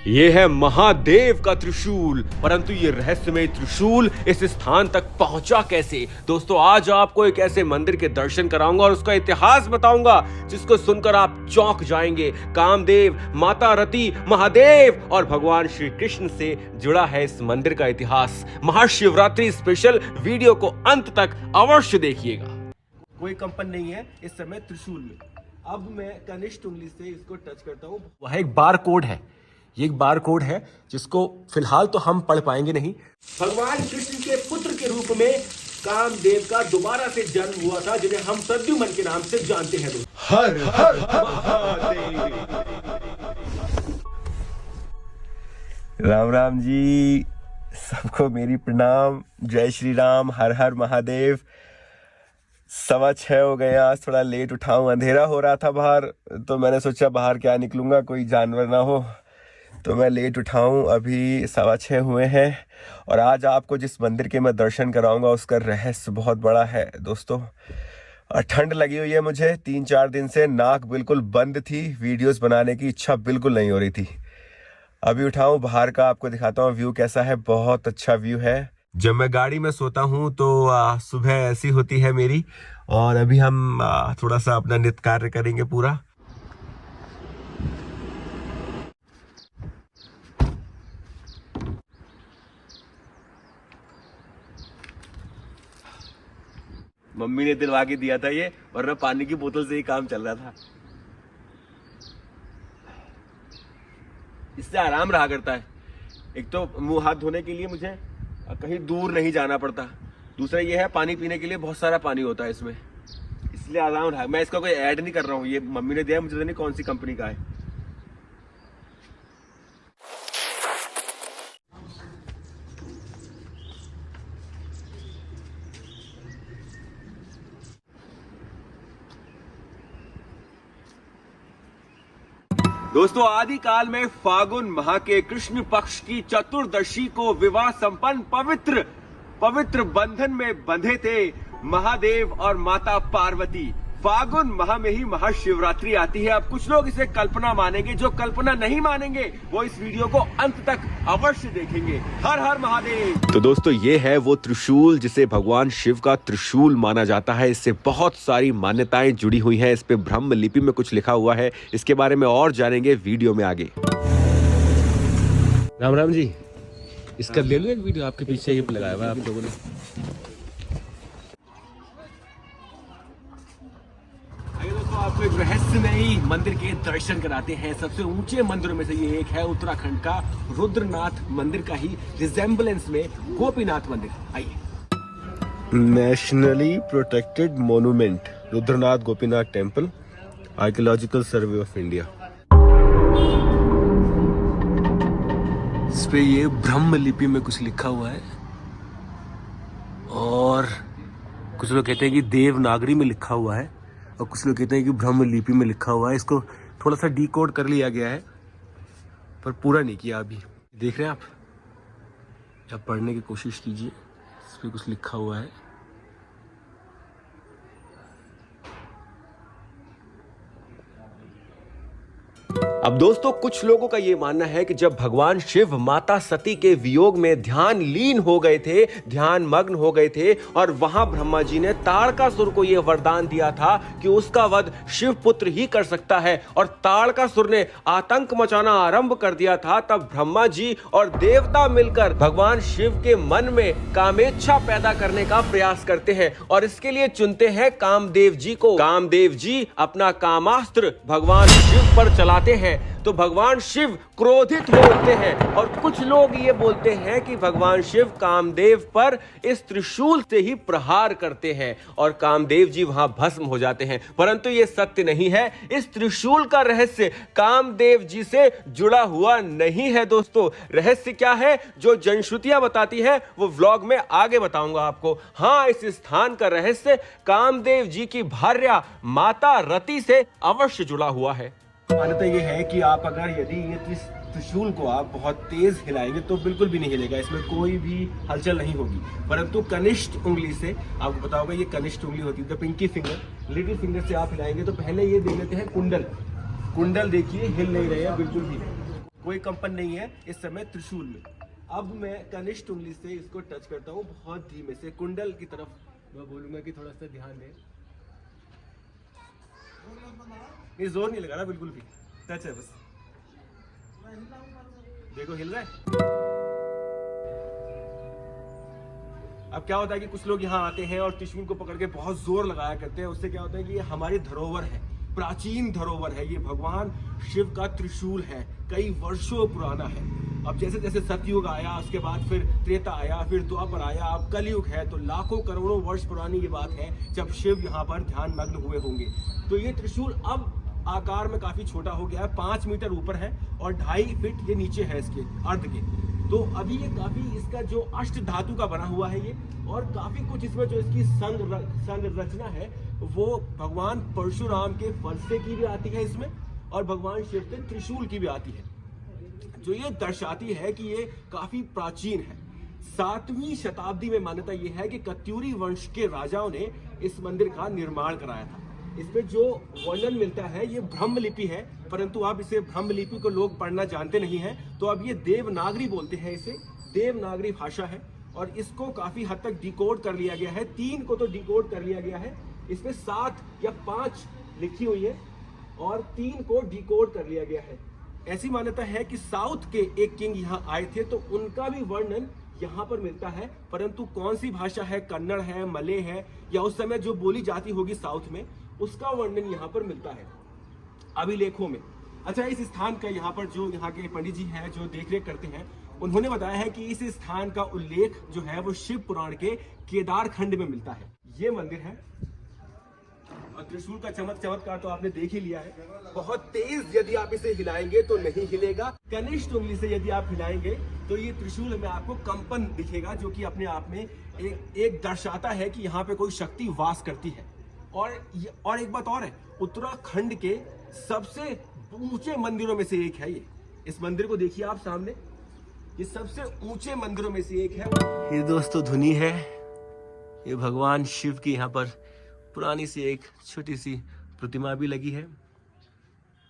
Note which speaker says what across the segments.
Speaker 1: ये है महादेव का त्रिशूल, परंतु ये रहस्यमय त्रिशूल इस स्थान तक पहुंचा कैसे? दोस्तों आज आपको एक ऐसे मंदिर के दर्शन कराऊंगा और उसका इतिहास बताऊंगा जिसको सुनकर आप चौंक जाएंगे। कामदेव, माता रति, महादेव और भगवान श्री कृष्ण से जुड़ा है इस मंदिर का इतिहास। महाशिवरात्रि स्पेशल वीडियो को अंत तक अवश्य देखिएगा। कोई कंपन नहीं है इस समय त्रिशूल में। अब मैं कनिष्ठ उंगली से इसको टच करता हूँ। वह एक बार कोड है, ये एक बार कोड है जिसको फिलहाल तो हम पढ़ पाएंगे नहीं। भगवान कृष्ण के पुत्र के रूप में कामदेव का दोबारा से जन्म हुआ था, जिन्हें हम प्रद्युम्न के नाम से जानते हैं। हर हर महादेव।
Speaker 2: राम राम जी, सबको मेरी प्रणाम। जय श्री राम, हर हर महादेव। 6:15 हो गए। आज थोड़ा लेट उठा हूं, अंधेरा हो रहा था बाहर, तो मैंने सोचा बाहर क्या निकलूंगा, कोई जानवर ना हो, तो मैं लेट उठाऊं। अभी 6:15 हुए हैं और आज आपको जिस मंदिर के मैं दर्शन कराऊंगा उसका रहस्य बहुत बड़ा है दोस्तों। और ठंड लगी हुई है मुझे 3-4 दिन से, नाक बिल्कुल बंद थी, वीडियोस बनाने की इच्छा बिल्कुल नहीं हो रही थी। अभी उठाऊं बाहर का, आपको दिखाता हूँ व्यू कैसा है। बहुत अच्छा व्यू है। जब मैं गाड़ी में सोता हूँ तो सुबह ऐसी होती है मेरी। और अभी हम थोड़ा सा अपना नित्य कार्य करेंगे पूरा। मम्मी ने दिलवा के दिया था ये, वरना पानी की बोतल से ही काम चल रहा था। इससे आराम रहा करता है। एक तो मुंह हाथ धोने के लिए मुझे कहीं दूर नहीं जाना पड़ता, दूसरा ये है पानी पीने के लिए बहुत सारा पानी होता है इसमें, इसलिए आराम रहा। मैं इसका कोई ऐड नहीं कर रहा हूँ, ये मम्मी ने दिया, मुझे पता नहीं कौन सी कंपनी का है। दोस्तों आदिकाल में फागुन माह के कृष्ण पक्ष की चतुर्दशी को विवाह संपन्न पवित्र बंधन में बंधे थे महादेव और माता पार्वती। फागुन माह में ही महाशिवरात्रि आती है। अब कुछ लोग इसे कल्पना मानेंगे, जो कल्पना नहीं मानेंगे वो इस वीडियो को अंत तक अवश्य देखेंगे। हर हर महादेव। तो दोस्तों ये है वो त्रिशूल जिसे भगवान शिव का त्रिशूल माना जाता है। इससे बहुत सारी मान्यताएं जुड़ी हुई हैं। इस पे ब्रह्म लिपि में कुछ लिखा हुआ है, इसके बारे में और जानेंगे वीडियो में आगे। राम राम जी, इसका ले लो एक वीडियो, आपके पीछे ये लगाया हुआ है आप लोगों ने। आपको एक रहस्यमयी मंदिर के दर्शन कराते हैं। सबसे ऊंचे मंदिरों में से ये एक है, उत्तराखंड का रुद्रनाथ मंदिर का ही रिजेम्बलेंस में गोपीनाथ मंदिर। आइए। Nationally protected monument Rudranath Gopinath temple, archaeological survey of India. इस पे ये ब्रह्म लिपि में कुछ लिखा हुआ है और कुछ लोग कहते हैं कि देवनागरी में लिखा हुआ है और कुछ लोग कहते हैं कि ब्रह्म लिपि में लिखा हुआ है। इसको थोड़ा सा डिकोड कर लिया गया है पर पूरा नहीं किया अभी। देख रहे हैं आप पढ़ने की कोशिश कीजिए, इस पे कुछ लिखा हुआ है। अब दोस्तों कुछ लोगों का ये मानना है कि जब भगवान शिव माता सती के वियोग में ध्यान लीन हो गए थे, ध्यान मग्न हो गए थे, और वहां ब्रह्मा जी ने ताड़कासुर को यह वरदान दिया था कि उसका वध शिव पुत्र ही कर सकता है, और ताड़कासुर ने आतंक मचाना आरंभ कर दिया था। तब ब्रह्मा जी और देवता मिलकर भगवान शिव के मन में कामेच्छा पैदा करने का प्रयास करते हैं और इसके लिए चुनते हैं कामदेव जी को। कामदेव जी अपना कामास्त्र भगवान शिव पर चलाते हैं तो भगवान शिव क्रोधित हो उठते हैं, और कुछ लोग ये बोलते हैं कि भगवान शिव कामदेव पर इस त्रिशूल से ही प्रहार करते हैं और कामदेव जी वहां भस्म हो जाते हैं, परंतु ये सत्य नहीं है। इस त्रिशूल का रहस्य कामदेव जी से जुड़ा हुआ नहीं है। दोस्तों रहस्य क्या है, जो जनश्रुतियां बताती है वो व्लॉग में आगे बताऊंगा आपको। हाँ, इस स्थान का रहस्य कामदेव जी की भार्या माता रति से अवश्य जुड़ा हुआ है। मान्यता ये है कि आप अगर यदि ये त्रिशूल को आप बहुत तेज हिलाएंगे तो बिल्कुल भी नहीं हिलेगा, इसमें कोई भी हलचल नहीं होगी, परंतु कनिष्ठ उंगली से, आपको पता होगा ये कनिष्ठ उंगली होती है, the pinky finger, little finger से आप हिलाएंगे। तो पहले ये देख लेते हैं कुंडल। कुंडल देखिए हिल नहीं रहे हैं बिल्कुल भी। कोई कंपन नहीं है इस समय त्रिशूल में। अब मैं कनिष्ठ उंगली से इसको टच करता हूँ बहुत धीमे से, कुंडल की तरफ मैं बोलूंगा कि थोड़ा सा ध्यान दें। ये जोर नहीं लगा रहा बिल्कुल भी, टच है बस। देखो हिल रहा है। अब क्या होता है कि कुछ लोग यहाँ आते हैं और त्रिशूल को पकड़ के बहुत जोर लगाया करते हैं, उससे क्या होता है कि ये हमारी धरोहर है, प्राचीन धरोहर है, ये भगवान शिव का त्रिशूल है, कई वर्षों पुराना है। अब जैसे जैसे सतयुग आया, उसके बाद फिर त्रेता आया, फिर द्वापर आया, अब कलयुग है, तो लाखों करोड़ों वर्ष पुरानी ये बात है जब शिव यहाँ पर ध्यान मग्न हुए होंगे। तो ये त्रिशूल अब आकार में काफी छोटा हो गया है, 5 मीटर ऊपर है और 2.5 फीट ये नीचे है इसके अर्ध के। तो अभी ये काफी, इसका जो अष्ट धातु का बना हुआ है ये, और काफी कुछ इसमें जो इसकी संरचना है वो भगवान परशुराम के फरसे की भी आती है इसमें, और भगवान शिव के त्रिशूल की भी आती है, जो ये दर्शाती है कि ये काफी प्राचीन है। 7वीं शताब्दी में मान्यता ये है कि कत्यूरी वंश के राजाओं ने इस मंदिर का निर्माण कराया था। इसमें जो वर्णन मिलता है ये ब्रह्मलिपि है, परंतु अब इसे ब्रह्मलिपि को लोग पढ़ना जानते नहीं हैं, तो अब ये देवनागरी बोलते हैं, इसे देवनागरी भाषा है, और इसको काफी हद तक डिकोड कर लिया गया है। 3 को तो डिकोड कर लिया गया है, इसमें 7 या 5 लिखी हुई है और 3 को डिकोड कर लिया गया है। ऐसी मान्यता है कि साउथ के एक किंग यहाँ आए थे, तो उनका भी वर्णन यहाँ पर मिलता है, परंतु कौन सी भाषा है, कन्नड़ है, मले है, या उस समय जो बोली जाती होगी साउथ में, उसका वर्णन यहाँ पर मिलता है अभिलेखों में। अच्छा, इस स्थान का यहाँ पर जो यहाँ के पंडित जी हैं जो देखरेख करते हैं, उन्होंने बताया है कि इस स्थान का उल्लेख जो है वो शिव पुराण के केदार खंड में मिलता है। ये मंदिर है और त्रिशूल का चमत्कार तो आपने देख ही लिया है। बहुत तेज यदि आप इसे हिलाएंगे तो नहीं हिलेगा, कनिष्ठ उंगली से यदि आप हिलाएंगे तो ये त्रिशूल में आपको कंपन दिखेगा, जो कि अपने आप में एक दर्शाता है कि यहाँ पे कोई शक्ति वास करती है। और एक बात और है, उत्तराखंड के सबसे ऊंचे मंदिरों में से एक है ये। इस मंदिर को देखिए आप सामने, ये सबसे ऊंचे मंदिरों में से एक है। ये दोस्तों धुनी है, ये भगवान शिव की यहाँ पर पुरानी सी एक छोटी सी प्रतिमा भी लगी है।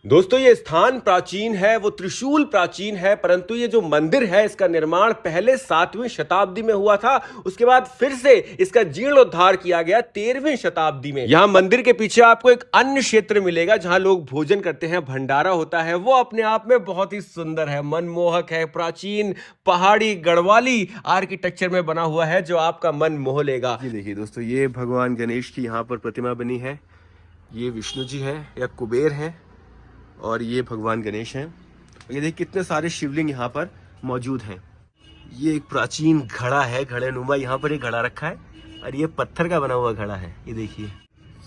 Speaker 2: दोस्तों ये स्थान प्राचीन है, वो त्रिशूल प्राचीन है, परंतु ये जो मंदिर है इसका निर्माण पहले 7वीं शताब्दी में हुआ था, उसके बाद फिर से इसका जीर्णोद्धार किया गया 13वीं शताब्दी में। यहाँ मंदिर के पीछे आपको एक अन्य क्षेत्र मिलेगा जहां लोग भोजन करते हैं, भंडारा होता है, वो अपने आप में बहुत ही सुंदर है, मनमोहक है, प्राचीन पहाड़ी गढ़वाली आर्किटेक्चर में बना हुआ है जो आपका मन मोह लेगा। ये देखिए दोस्तों, ये भगवान गणेश की यहाँ पर प्रतिमा बनी है, ये विष्णु जी है या कुबेर है, और ये भगवान गणेश हैं। ये देखिए कितने सारे शिवलिंग यहाँ पर मौजूद हैं। ये एक प्राचीन घड़ा है, घड़े नुमा यहाँ पर एक घड़ा रखा है, और ये पत्थर का बना हुआ घड़ा है। ये देखिए,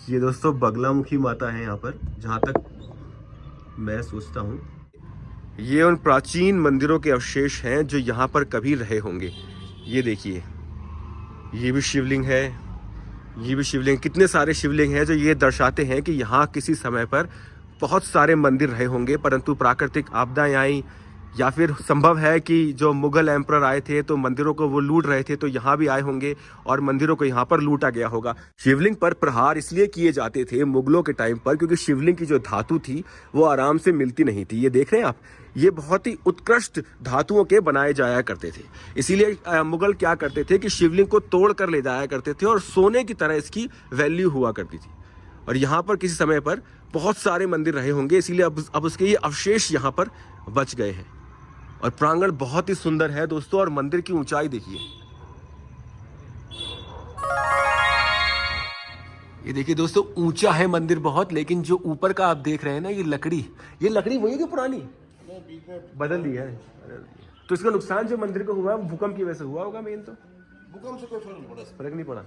Speaker 2: ये दोस्तों बगलामुखी माता है यहाँ पर, जहाँ तक मैं सोचता हूँ ये उन प्राचीन मंदिरों के अवशेष हैं जो यहाँ पर कभी रहे होंगे। ये देखिए, ये भी शिवलिंग है, ये भी शिवलिंग, कितने सारे शिवलिंग हैं जो ये दर्शाते हैं कि यहाँ किसी समय पर बहुत सारे मंदिर रहे होंगे, परंतु प्राकृतिक आपदाएं आई, या फिर संभव है कि जो मुगल एम्परर आए थे तो मंदिरों को वो लूट रहे थे, तो यहाँ भी आए होंगे और मंदिरों को यहाँ पर लूटा गया होगा। शिवलिंग पर प्रहार इसलिए किए जाते थे मुगलों के टाइम पर क्योंकि शिवलिंग की जो धातु थी वो आराम से मिलती नहीं थी। ये देख रहे हैं आप, ये बहुत ही उत्कृष्ट धातुओं के बनाए जाया करते थे, इसीलिए मुगल क्या करते थे कि शिवलिंग को तोड़ कर ले जाया करते थे और सोने की तरह इसकी वैल्यू हुआ करती थी। और यहाँ पर किसी समय पर बहुत सारे मंदिर रहे होंगे, इसीलिए अब उसके ये अवशेष यहाँ पर बच गए हैं। और प्रांगण बहुत ही सुंदर है दोस्तों, और मंदिर की ऊंचाई देखिए। ये देखिए दोस्तों, ऊंचा है मंदिर बहुत, लेकिन जो ऊपर का आप देख रहे हैं ना, ये लकड़ी वही है पुरानी बदल दी है। तो इसका नुकसान जो मंदिर को हुआ भूकंप की वजह से हुआ होगा, मेन तो भूकंप से कोई फर्क नहीं पड़ा।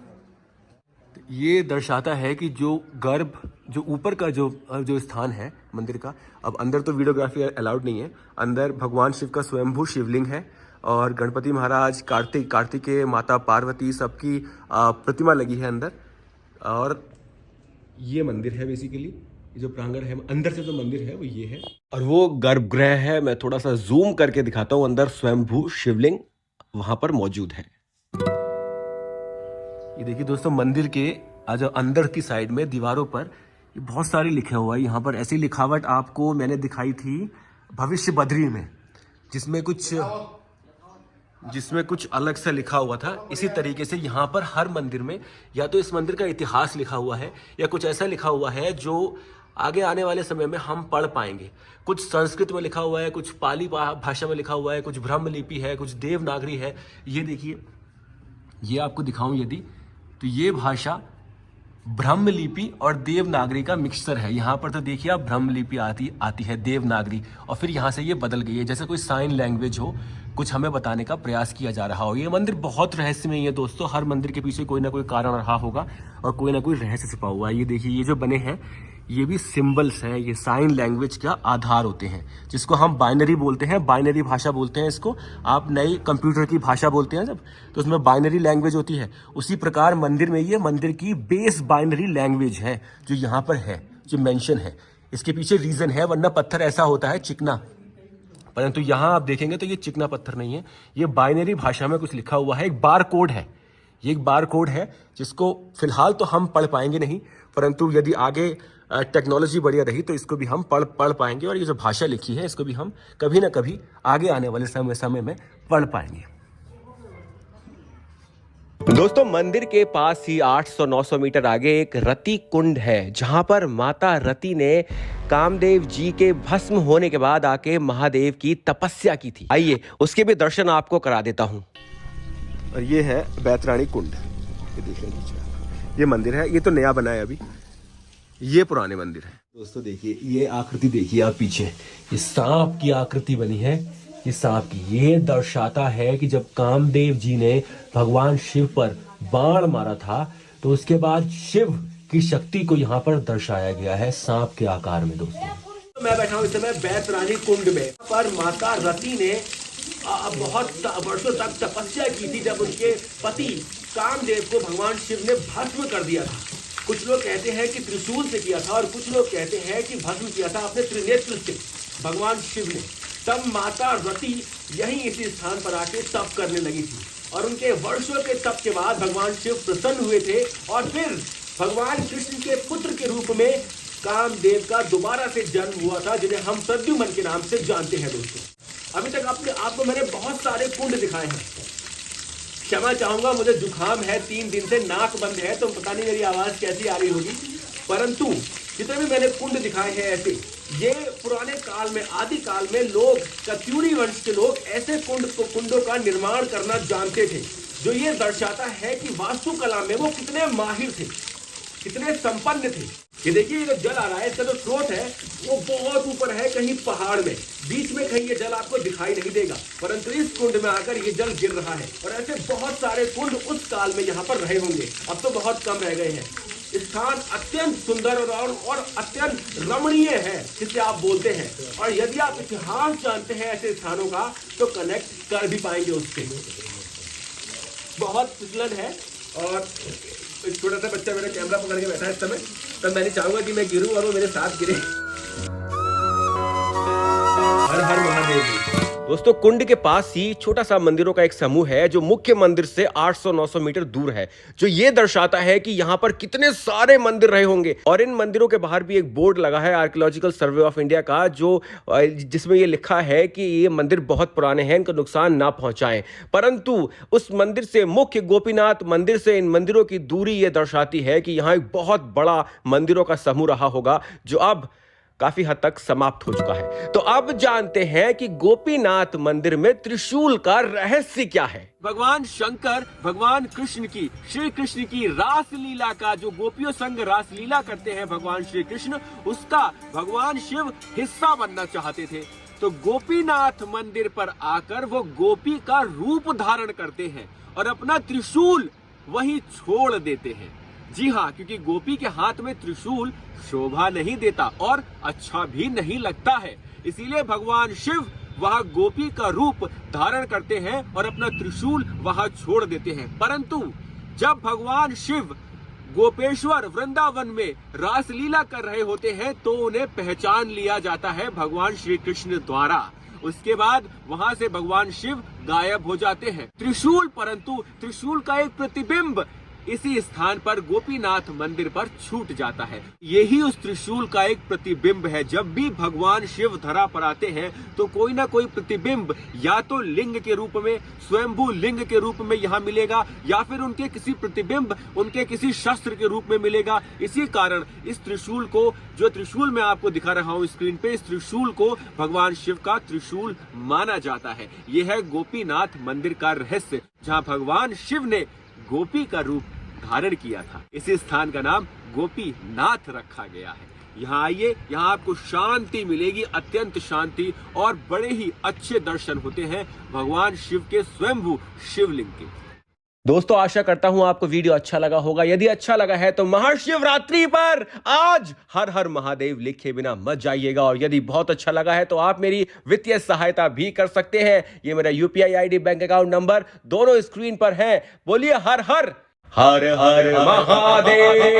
Speaker 2: ये दर्शाता है कि जो गर्भ, जो ऊपर का जो स्थान है मंदिर का, अब अंदर तो वीडियोग्राफी अलाउड नहीं है, अंदर भगवान शिव का स्वयंभू शिवलिंग है और गणपति महाराज, कार्तिकेय, माता पार्वती सबकी प्रतिमा लगी है अंदर। और ये मंदिर है बेसिकली, जो प्रांगण है अंदर से जो मंदिर है वो ये है, और वो गर्भगृह है। मैं थोड़ा सा जूम करके दिखाता हूँ, अंदर स्वयंभू शिवलिंग वहां पर मौजूद है। ये देखिए दोस्तों, मंदिर के आज अंदर की साइड में दीवारों पर बहुत सारी लिखा हुआ है। यहाँ पर ऐसी लिखावट आपको मैंने दिखाई थी भविष्य बद्री में, जिसमें कुछ अलग सा लिखा हुआ था। इसी तरीके से यहाँ पर हर मंदिर में या तो इस मंदिर का इतिहास लिखा हुआ है या कुछ ऐसा लिखा हुआ है जो आगे आने वाले समय में हम पढ़ पाएंगे। कुछ संस्कृत में लिखा हुआ है, कुछ पाली भाषा में लिखा हुआ है, कुछ ब्रह्म लिपि है, कुछ देवनागरी है। ये देखिए, ये आपको दिखाऊं यदि, तो ये भाषा ब्रह्म लिपि और देवनागरी का मिक्सचर है। यहाँ पर तो देखिए आप, ब्रह्म लिपि आती है, देवनागरी, और फिर यहाँ से ये बदल गई है, जैसे कोई साइन लैंग्वेज हो, कुछ हमें बताने का प्रयास किया जा रहा हो। ये मंदिर बहुत रहस्यमय है दोस्तों। हर मंदिर के पीछे कोई ना कोई कारण रहा होगा और कोई ना कोई रहस्य छिपा हुआ है। ये देखिए, ये जो बने हैं ये भी सिंबल्स हैं, ये साइन लैंग्वेज का आधार होते हैं, जिसको हम बाइनरी बोलते हैं, बाइनरी भाषा बोलते हैं इसको। आप नई कंप्यूटर की भाषा बोलते हैं जब, तो उसमें बाइनरी लैंग्वेज होती है। उसी प्रकार मंदिर में ये मंदिर की बेस बाइनरी लैंग्वेज है जो यहाँ पर है, जो मेंशन है। इसके पीछे रीजन है, वरना पत्थर ऐसा होता है चिकना, परंतु यहाँ आप देखेंगे तो ये चिकना पत्थर नहीं है, ये बाइनरी भाषा में कुछ लिखा हुआ है। एक बार कोड है, ये एक बार कोड है जिसको फिलहाल तो हम पढ़ पाएंगे नहीं, परंतु यदि आगे टेक्नोलॉजी बढ़िया रही तो इसको भी हम पढ़ पाएंगे, और ये जो भाषा लिखी है इसको भी हम कभी ना कभी आगे आने वाले समय में पढ़ पाएंगे।
Speaker 1: दोस्तों, मंदिर के पास ही 800-900 मीटर आगे एक रति कुंड है, जहां पर माता रति ने कामदेव जी के भस्म होने के बाद आके महादेव की तपस्या की थी। आइए उसके भी दर्शन आपको करा देता हूं।
Speaker 2: और ये है बैतरानी कुंड, ये देखिए नीचे, ये मंदिर है। ये तो नया बना है अभी, ये पुराने मंदिर है। दोस्तों देखिए, ये आकृति देखिए आप पीछे, ये सांप की आकृति बनी है, ये सांप की। ये दर्शाता है कि जब कामदेव जी ने भगवान शिव पर बाण मारा था तो उसके बाद शिव की शक्ति को यहाँ पर दर्शाया गया है सांप के आकार में। दोस्तों,
Speaker 1: तो मैं बैठा हूँ इस समय बैतरानी कुंड में, पर माता रति ने बहुत वर्षों तक तपस्या की थी, जब उनके पति कामदेव को भगवान शिव ने भस्म कर दिया था। कुछ लोग कहते हैं कि त्रिशूल से किया था, और कुछ लोग कहते हैं कि भस्म किया था अपने त्रिनेत्र से भगवान शिव ने। तब माता रति यहीं इसी स्थान पर आके तप करने लगी थी, और उनके वर्षों के तप के बाद भगवान शिव प्रसन्न हुए थे, और फिर भगवान कृष्ण के पुत्र के रूप में कामदेव का दोबारा से जन्म हुआ था, जिन्हें हम प्रद्युम्न के नाम से जानते हैं। दोस्तों, अभी तक आपको मैंने बहुत सारे कुंड दिखाए हैं। क्षमा चाहूंगा, मुझे जुकाम है, 3 दिन से नाक बंद है, तो पता नहीं मेरी आवाज कैसी आ रही होगी, परंतु जितने भी मैंने कुंड दिखाए हैं ऐसे, ये पुराने काल में, आदि काल में लोग, कत्यूरी वंश के लोग ऐसे कुंडों का निर्माण करना जानते थे, जो ये दर्शाता है कि वास्तुकला में वो कितने माहिर थे, कितने संपन्न थे। ये देखिए, ये जो जल आ रहा है, इसका जो स्रोत है वो बहुत ऊपर है, कहीं पहाड़ में, बीच में कहीं ये जल आपको दिखाई नहीं देगा, परंतु इस कुंड में आकर ये जल गिर रहा है। और ऐसे बहुत सारे कुंड उस काल में यहाँ पर रहे होंगे, अब तो बहुत कम रह गए हैं। स्थान अत्यंत सुंदर और अत्यंत रमणीय है, जिसे आप बोलते हैं, और यदि आप इतिहास जानते हैं ऐसे स्थानों का तो कनेक्ट कर भी पाएंगे उससे। बहुत फिसलन है, और एक छोटा सा बच्चा मेरा कैमरा पकड़ के बैठा है इस समय, तो मैं नहीं चाहूंगा कि मैं गिरूं और वो मेरे साथ गिरे। हर हर महादेव। दोस्तों, कुंड के पास ही छोटा सा मंदिरों का एक समूह है, जो मुख्य मंदिर से 800-900 मीटर दूर है, जो ये दर्शाता है कि यहाँ पर कितने सारे मंदिर रहे होंगे। और इन मंदिरों के बाहर भी एक बोर्ड लगा है आर्कियोलॉजिकल सर्वे ऑफ इंडिया का, जिसमें ये लिखा है कि ये मंदिर बहुत पुराने हैं, इनको नुकसान ना पहुंचाएं। परंतु उस मंदिर से, मुख्य गोपीनाथ मंदिर से इन मंदिरों की दूरी ये दर्शाती है कि यहाँ एक बहुत बड़ा मंदिरों का समूह रहा होगा, जो अब काफी हद तक समाप्त हो चुका है। तो अब जानते हैं कि गोपीनाथ मंदिर में त्रिशूल का रहस्य क्या है। भगवान शंकर, भगवान कृष्ण की, श्री कृष्ण की रास लीला का, जो गोपियों संग रास लीला करते हैं भगवान श्री कृष्ण, उसका भगवान शिव हिस्सा बनना चाहते थे। तो गोपीनाथ मंदिर पर आकर वो गोपी का रूप धारण करते हैं और अपना त्रिशूल वहीं छोड़ देते हैं। जी हाँ, क्योंकि गोपी के हाथ में त्रिशूल शोभा नहीं देता और अच्छा भी नहीं लगता है, इसीलिए भगवान शिव वहां गोपी का रूप धारण करते हैं और अपना त्रिशूल वहां छोड़ देते हैं। परंतु जब भगवान शिव गोपेश्वर वृंदावन में रासलीला कर रहे होते हैं तो उन्हें पहचान लिया जाता है भगवान श्री कृष्ण द्वारा। उसके बाद वहां से भगवान शिव गायब हो जाते हैं। त्रिशूल, परंतु त्रिशूल का एक प्रतिबिंब इसी स्थान पर गोपीनाथ मंदिर पर छूट जाता है। यही उस त्रिशूल का एक प्रतिबिंब है। जब भी भगवान शिव धरा पर आते हैं तो कोई ना कोई प्रतिबिंब या तो लिंग के रूप में, स्वयंभू लिंग के रूप में यहाँ मिलेगा, या फिर उनके किसी प्रतिबिंब उनके किसी शस्त्र के रूप में मिलेगा। इसी कारण इस त्रिशूल को, जो त्रिशूल मैं आपको दिखा रहा हूं स्क्रीन पे, इस त्रिशूल को भगवान शिव का त्रिशूल माना जाता है। यह है गोपीनाथ मंदिर का रहस्य, जहां भगवान शिव ने गोपी का रूप धारण किया था। इसी स्थान का नाम गोपीनाथ रखा गया है। यहाँ आइए, यहाँ आपको शांति मिलेगी, अत्यंत शांति, और बड़े ही अच्छे दर्शन होते हैं भगवान शिव के स्वयंभू शिवलिंग के।
Speaker 2: दोस्तों आशा करता हूं आपको वीडियो अच्छा लगा होगा। यदि अच्छा लगा है तो महाशिवरात्रि पर आज हर हर महादेव लिखे बिना मत जाइएगा, और यदि बहुत अच्छा लगा है तो आप मेरी वित्तीय सहायता भी कर सकते हैं। ये मेरा UPI ID, bank account number दोनों स्क्रीन पर है। बोलिए हर हर हर हर महादेव।